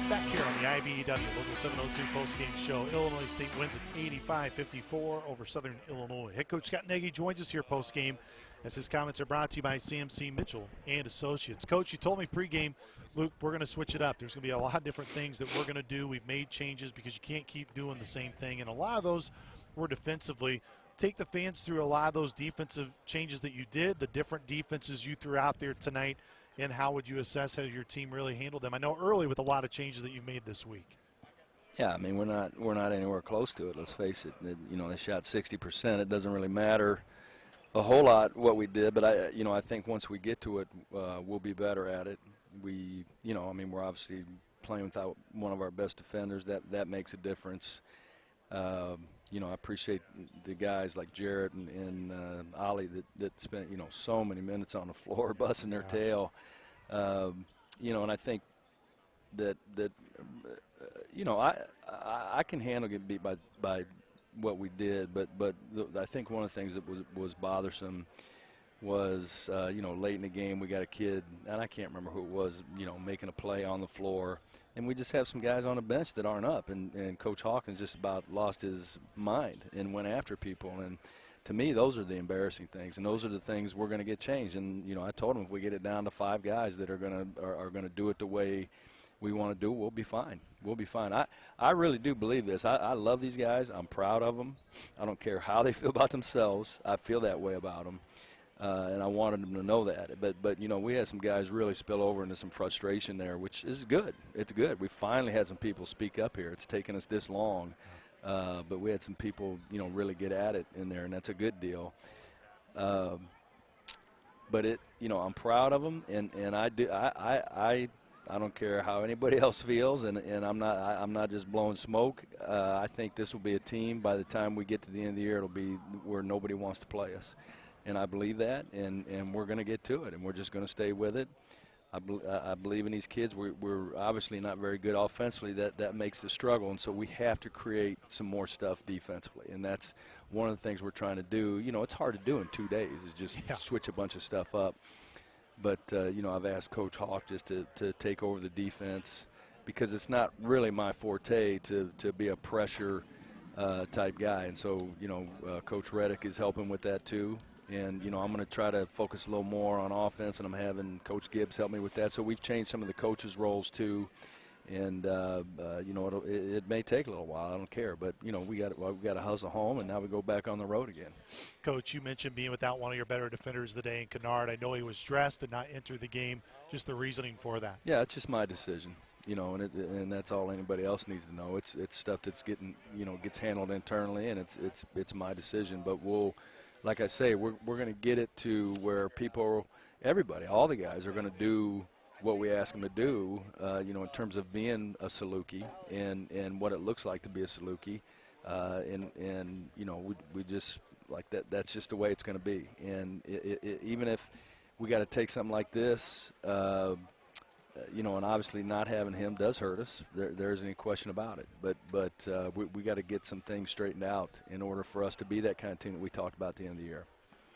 Back here on the IBEW Local 702 postgame show. Illinois State wins at 85-54 over Southern Illinois. Head coach Scott Nagy joins us here postgame as his comments are brought to you by CMC Mitchell and Associates. Coach, you told me pregame, Luke, we're going to switch it up. There's going to be a lot of different things that we're going to do. We've made changes because you can't keep doing the same thing, and a lot of those were defensively. Take the fans through a lot of those defensive changes that you did, the different defenses you threw out there tonight, and how would you assess how your team really handled them? I know early with a lot of changes that you've made this week. Yeah, I mean, we're not anywhere close to it. Let's face it. You know, they shot 60%. It doesn't really matter a whole lot what we did, but I think once we get to it, we'll be better at it. We're obviously playing without one of our best defenders. That makes a difference. I appreciate the guys like Jarrett and Ollie that spent, so many minutes on the floor busting their tail. And I think that I can handle getting beat by what we did, but I think one of the things that was bothersome was, late in the game we got a kid, and I can't remember who it was, making a play on the floor. And we just have some guys on the bench that aren't up, and Coach Hawkins just about lost his mind and went after people. And to me, those are the embarrassing things, and those are the things we're going to get changed. And I told him if we get it down to 5 guys that are going to do it the way we want to do, we'll be fine. We'll be fine. I really do believe this. I love these guys. I'm proud of them. I don't care how they feel about themselves. I feel that way about them. And I wanted them to know that. But we had some guys really spill over into some frustration there, which is good. It's good. We finally had some people speak up here. It's taken us this long. But we had some people, really get at it in there, and that's a good deal. But I'm proud of them, and I don't care how anybody else feels, and I'm not just blowing smoke. I think this will be a team, by the time we get to the end of the year, it'll be where nobody wants to play us. And I believe that, and we're going to get to it, and we're just going to stay with it. I believe in these kids. We're obviously not very good offensively. That makes the struggle, and so we have to create some more stuff defensively, and that's one of the things we're trying to do. It's hard to do in 2 days, is just switch a bunch of stuff up. But, I've asked Coach Hawk just to take over the defense, because it's not really my forte to be a pressure type guy. And so, Coach Reddick is helping with that too. And, I'm going to try to focus a little more on offense, and I'm having Coach Gibbs help me with that. So we've changed some of the coaches' roles too. And, it may take a little while. I don't care. But, we got to hustle home, and now we go back on the road again. Coach, you mentioned being without one of your better defenders today in Kennard. I know he was dressed and not enter the game. Just the reasoning for that. Yeah, it's just my decision. And that's all anybody else needs to know. It's stuff that's gets handled internally, and it's my decision. But like I say, we're going to get it to where everybody, all the guys are going to do what we ask them to do, in terms of being a Saluki and what it looks like to be a Saluki. We just like that. That's just the way it's going to be. And even if we got to take something like this, and obviously not having him does hurt us. There isn't any question about it. But we got to get some things straightened out in order for us to be that kind of team that we talked about at the end of the year.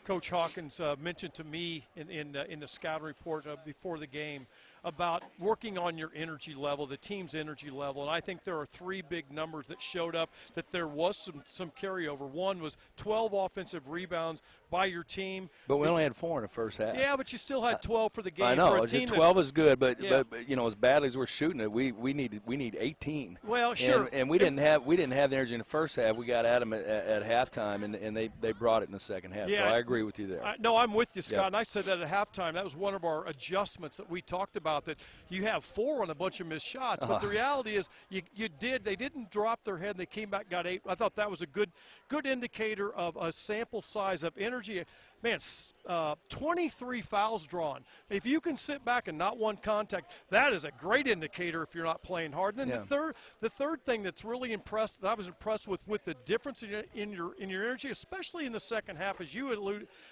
Coach Hawkins mentioned to me in the scouting report before the game about working on your energy level, the team's energy level. And I think there are 3 big numbers that showed up that there was some carryover. One was 12 offensive rebounds by your team. But we only had 4 in the first half. Yeah, but you still had 12 for the game. I know. For a team 12 is good, but as badly as we're shooting it, we need 18. Well, sure. And we didn't have the energy in the first half. We got at them at halftime, and they brought it in the second half. Yeah, so I agree with you there. No, I'm with you, Scott. And I said that at halftime. That was one of our adjustments that we talked about, that you have 4 on a bunch of missed shots. But the reality is they didn't drop their head. They came back, got 8. I thought that was a good indicator of a sample size of energy. Man, 23 fouls drawn. If you can sit back and not one contact, that is a great indicator if you're not playing hard. And then the third thing that's really that I was impressed with the difference in your energy, especially in the second half, as you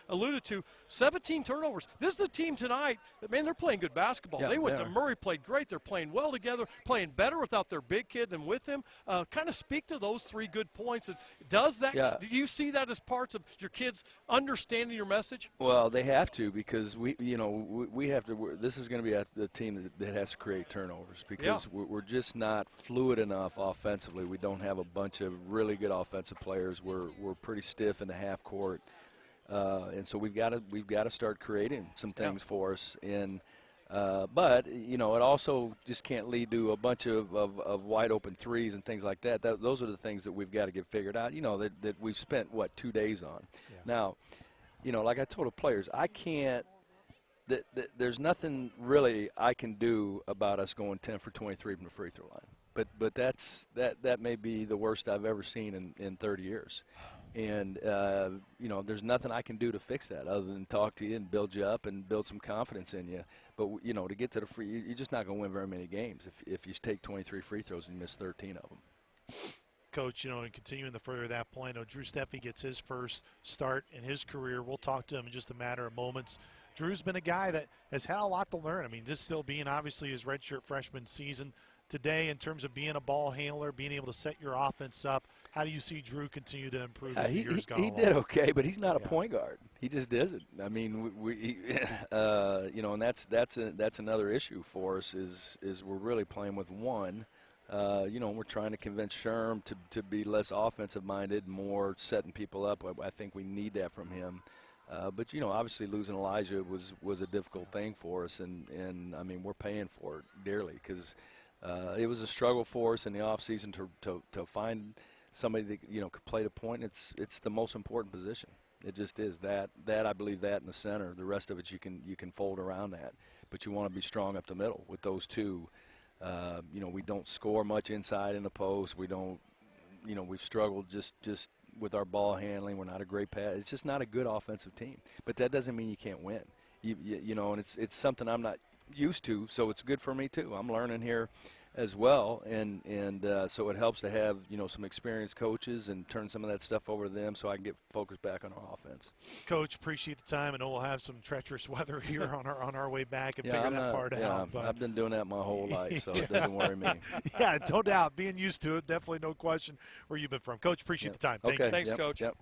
alluded to, 17 turnovers. This is a team tonight that, man, they're playing good basketball. Yeah, they went to Murray, played great. They're playing well together, playing better without their big kid than with him. Kind of speak to those 3 good points. And does that? Yeah. Do you see that as parts of your kids understanding your message? Well, they have to, because we have to. This is going to be a team that has to create turnovers, because we're just not fluid enough offensively. We don't have a bunch of really good offensive players. We're pretty stiff in the half court, and so we've got to start creating some things for us. But it also just can't lead to a bunch of wide open threes and things like that. Those are the things that we've got to get figured out. That we've spent 2 days on. Now, like I told the players, I can't. There's nothing really I can do about us going 10 for 23 from the free throw line. But that may be the worst I've ever seen in 30 years. And, there's nothing I can do to fix that other than talk to you and build you up and build some confidence in you. But, to get to the free, you're just not going to win very many games if you take 23 free throws and miss 13 of them. Coach, and continuing the further that point, Drew Steffi gets his first start in his career. We'll talk to him in just a matter of moments. Drew's been a guy that has had a lot to learn. I mean, just still being obviously his redshirt freshman season today in terms of being a ball handler, being able to set your offense up. How do you see Drew continue to improve as the years go along? He did okay, but he's not a point guard. He just isn't. I mean, and that's another issue for us is we're really playing with one. We're trying to convince Sherm to be less offensive-minded, more setting people up. I think we need that from him. But obviously losing Elijah was a difficult thing for us, and I mean, we're paying for it dearly, because it was a struggle for us in the offseason to find somebody that could play the point. It's the most important position. It just is that I believe that in the center. The rest of it you can fold around that, but you want to be strong up the middle with those two. We don't score much inside in the post. We don't. We've struggled just with our ball handling. We're not a great pass. It's just not a good offensive team. But that doesn't mean you can't win. And it's something I'm not used to, so it's good for me too. I'm learning here as well, and so it helps to have some experienced coaches and turn some of that stuff over to them, so I can get focused back on our offense. Coach, appreciate the time. I know we'll have some treacherous weather here on our way back and figure that part out. But I've been doing that my whole life, so it doesn't worry me. Yeah, no doubt. Being used to it, definitely no question where you've been from. Coach, appreciate the time. Thank you. Thanks, Coach. Yep.